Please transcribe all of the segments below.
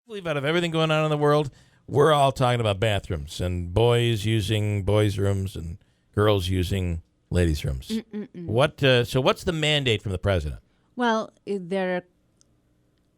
believe out of everything going on in the world, we're all talking about bathrooms and boys using boys' rooms and girls using ladies' rooms. So what's the mandate from the president? Well, they're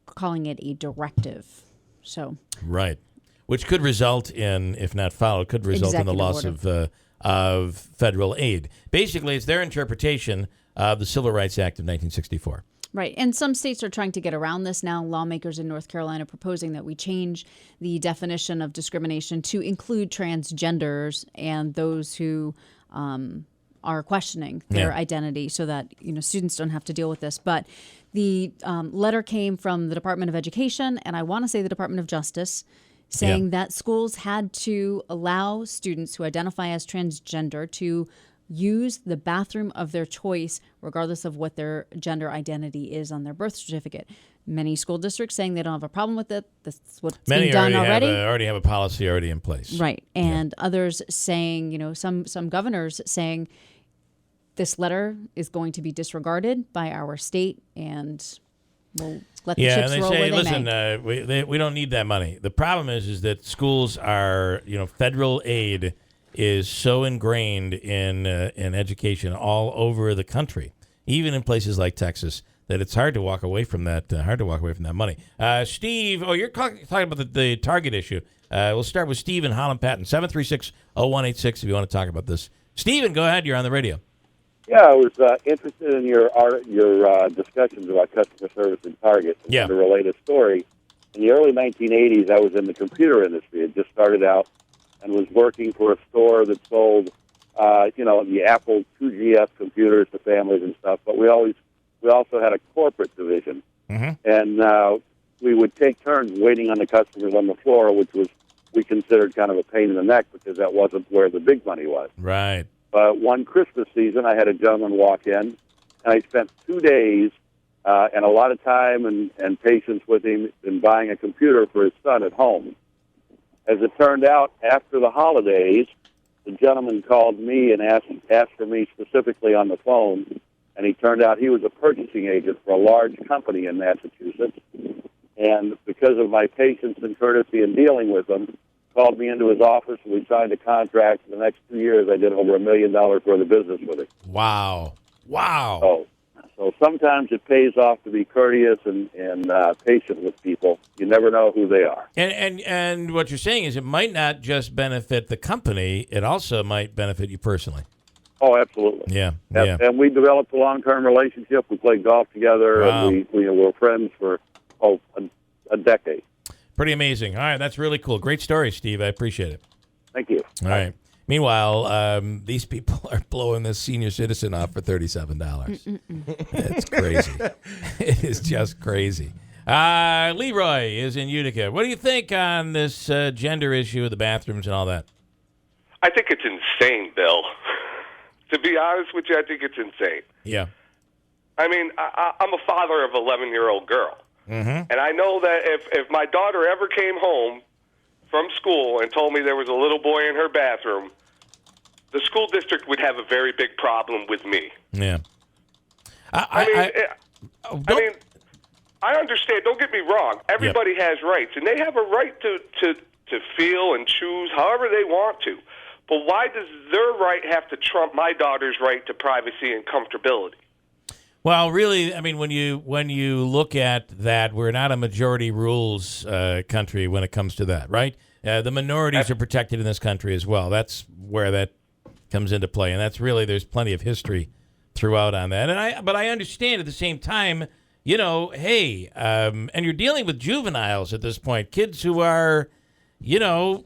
calling it a directive. So right, which could result in, if not followed, could result in the loss of federal aid. Basically, it's their interpretation of the Civil Rights Act of 1964. Right. And some states are trying to get around this now. Lawmakers in North Carolina proposing that we change the definition of discrimination to include transgenders and those who are questioning their identity so that, students don't have to deal with this. But the letter came from the Department of Education and I want to say the Department of Justice saying that schools had to allow students who identify as transgender to use the bathroom of their choice, regardless of what their gender identity is on their birth certificate. Many school districts saying they don't have a problem with it. That's what's being done already. Many already have a policy already in place. Right. And others saying, some governors saying this letter is going to be disregarded by our state and we'll let the chips roll where they may. Listen, we don't need that money. The problem is that schools are, federal aid is so ingrained in education all over the country, even in places like Texas, that it's hard to walk away from that. Money. Steve, you're talking about the Target issue. We'll start with Steve in Holland Patton, 736-0186 if you want to talk about this. Steven, go ahead. You're on the radio. Yeah, I was interested in your discussions about customer service in Target. And to relate a story, in the early 1980s, I was in the computer industry. It just started out and was working for a store that sold, the Apple 2GS computers to families and stuff. But we also had a corporate division, and we would take turns waiting on the customers on the floor, which we considered kind of a pain in the neck because that wasn't where the big money was. Right. One Christmas season, I had a gentleman walk in, and I spent 2 days and a lot of time and patience with him in buying a computer for his son at home. As it turned out, after the holidays, the gentleman called me and asked for me specifically on the phone, and he turned out he was a purchasing agent for a large company in Massachusetts. And because of my patience and courtesy in dealing with him, called me into his office, and we signed a contract. For the next 2 years, I did over $1 million worth of business with him. Wow. So sometimes it pays off to be courteous and patient with people. You never know who they are. And what you're saying is it might not just benefit the company, it also might benefit you personally. Oh, absolutely. Yeah. And we developed a long-term relationship. We played golf together, and we were friends for a decade. Pretty amazing. All right, that's really cool. Great story, Steve. I appreciate it. Thank you. All right. Meanwhile, these people are blowing this senior citizen off for $37. It's crazy. It is just crazy. Leroy is in Utica. What do you think on this gender issue of the bathrooms and all that? I think it's insane, Bill. To be honest with you, I think it's insane. Yeah. I mean, I'm a father of an 11-year-old girl. And I know that if my daughter ever came home from school and told me there was a little boy in her bathroom, the school district would have a very big problem with me. Yeah. I understand. Don't get me wrong. Everybody has rights, and they have a right to feel and choose however they want to. But why does their right have to trump my daughter's right to privacy and comfortability? Well, really, I mean, when you look at that, we're not a majority rules country when it comes to that, right? The minorities are protected in this country as well. That's where that comes into play, and that's really, there's plenty of history throughout on that. But I understand at the same time, and you're dealing with juveniles at this point, kids who are,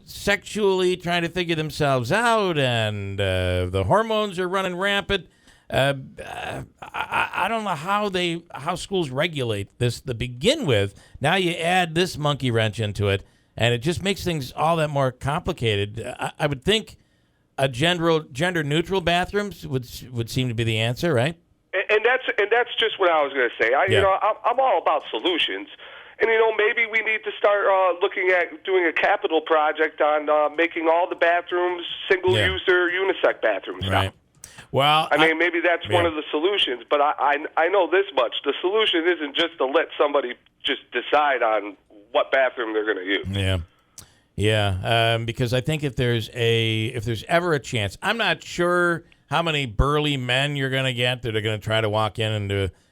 sexually trying to figure themselves out, and the hormones are running rampant. I don't know how schools regulate this to begin with. Now you add this monkey wrench into it, and it just makes things all that more complicated. I would think a gender neutral bathrooms would seem to be the answer, right? And that's just what I was going to say. I'm all about solutions, and maybe we need to start looking at doing a capital project on making all the bathrooms single-user unisex bathrooms now. Well, maybe that's one of the solutions, but I know this much. The solution isn't just to let somebody just decide on what bathroom they're going to use. Yeah. Yeah, because I think if there's ever a chance, I'm not sure how many burly men you're going to get that are going to try to walk in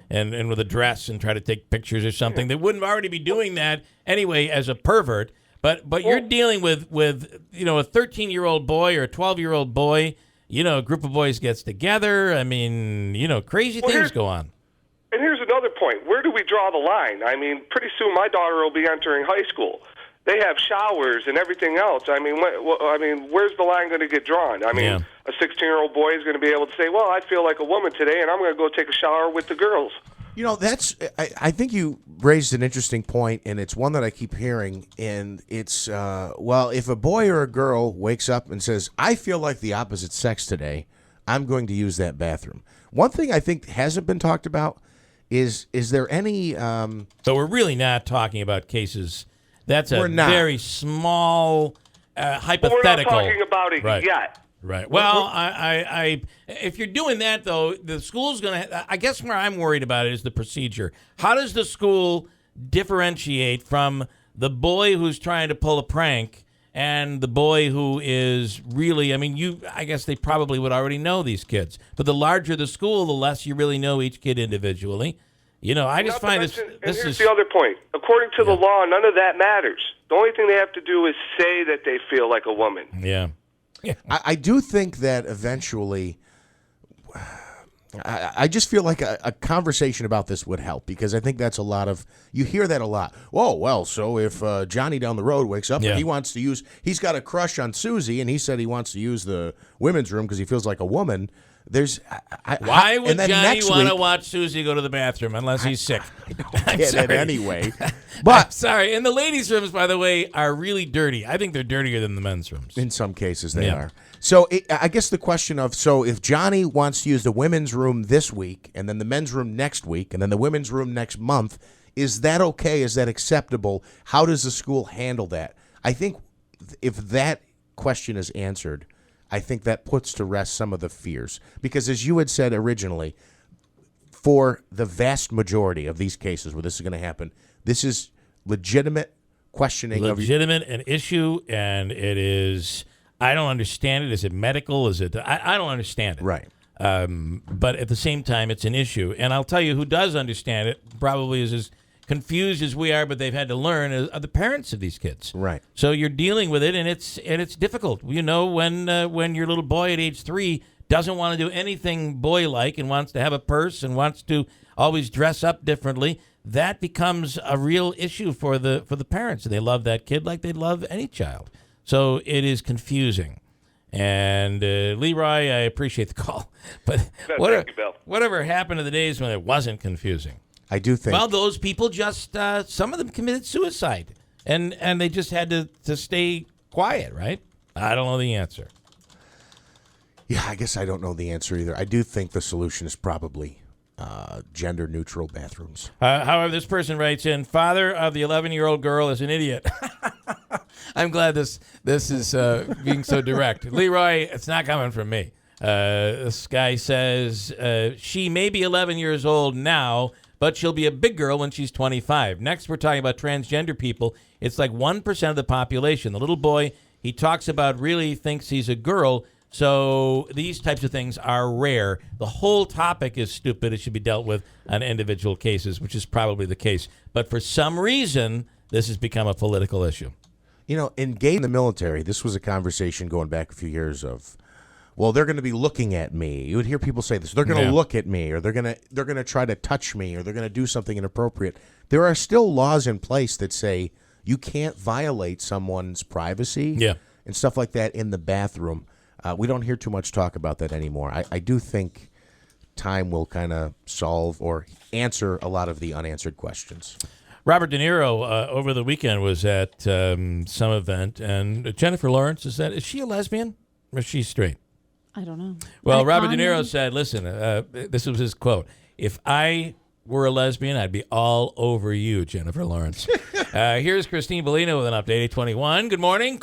and with a dress and try to take pictures or something. They wouldn't already be doing that anyway as a pervert. But you're dealing with a 13-year-old boy or a 12-year-old boy. A group of boys gets together. I mean, crazy things go on. And here's another point. Where do we draw the line? I mean, pretty soon my daughter will be entering high school. They have showers and everything else. I mean, where's the line going to get drawn? I mean, a 16-year-old boy is going to be able to say, well, I feel like a woman today, and I'm going to go take a shower with the girls. I think you raised an interesting point, and it's one that I keep hearing, and it's, if a boy or a girl wakes up and says, I feel like the opposite sex today, I'm going to use that bathroom. One thing I think hasn't been talked about is there any... So we're really not talking about cases... That's a very small hypothetical. But we're not talking about it yet. Right. Well, I if you're doing that, though, the school's going to... I guess where I'm worried about it is the procedure. How does the school differentiate from the boy who's trying to pull a prank and the boy who is really... I guess they probably would already know these kids. But the larger the school, the less you really know each kid individually. I just find this here's the other point. According to the law, none of that matters. The only thing they have to do is say that they feel like a woman. Yeah. I do think that eventually, I just feel like a conversation about this would help, because I think that's a lot of, you hear that a lot. Oh, well, so if Johnny down the road wakes up and he wants to he's got a crush on Susie, and he said he wants to use the women's room because he feels like a woman. Why would Johnny want to watch Susie go to the bathroom unless he's sick? I get it anyway. But I'm sorry. And the ladies' rooms, by the way, are really dirty. I think they're dirtier than the men's rooms. In some cases, they are. So I guess the question of, if Johnny wants to use the women's room this week, and then the men's room next week, and then the women's room next month, is that okay? Is that acceptable? How does the school handle that? I think if that question is answered, I think that puts to rest some of the fears. Because as you had said originally, for the vast majority of these cases where this is going to happen, this is legitimate questioning. Legitimate an issue, and it is, I don't understand it. Is it medical? Is it, I don't understand it. Right. But at the same time, it's an issue. And I'll tell you who does understand it, probably is as confused as we are, but they've had to learn, are the parents of these kids. Right. So you're dealing with it, and it's difficult. When your little boy at age 3 doesn't want to do anything boy-like and wants to have a purse and wants to always dress up differently, that becomes a real issue for the parents. And they love that kid like they love any child. So it is confusing. And Leroy, I appreciate the call, but whatever happened to the days when it wasn't confusing? I do think. Well, those people just, some of them committed suicide, and they just had to stay quiet, right? I don't know the answer. Yeah, I guess I don't know the answer either. I do think the solution is probably gender-neutral bathrooms. However, this person writes in, father of the 11-year-old girl is an idiot. I'm glad this is being so direct. Leroy, it's not coming from me. This guy says, she may be 11 years old now, but she'll be a big girl when she's 25. Next, we're talking about transgender people. It's like 1% of the population. The little boy he talks about really thinks he's a girl, so these types of things are rare. The whole topic is stupid. It should be dealt with on individual cases, which is probably the case. But for some reason, this has become a political issue. Engaged in the military, this was a conversation going back a few years of, well, they're going to be looking at me. You would hear people say this. They're going to look at me, or they're going to try to touch me, or they're going to do something inappropriate. There are still laws in place that say you can't violate someone's privacy and stuff like that in the bathroom. We don't hear too much talk about that anymore. I do think time will kind of solve or answer a lot of the unanswered questions. Robert De Niro over the weekend was at some event, and Jennifer Lawrence, is she a lesbian or is she straight? I don't know. Well, Robert De Niro said, listen, this was his quote, if I were a lesbian, I'd be all over you, Jennifer Lawrence. Here's Christine Bellino with an update, 821. Good morning.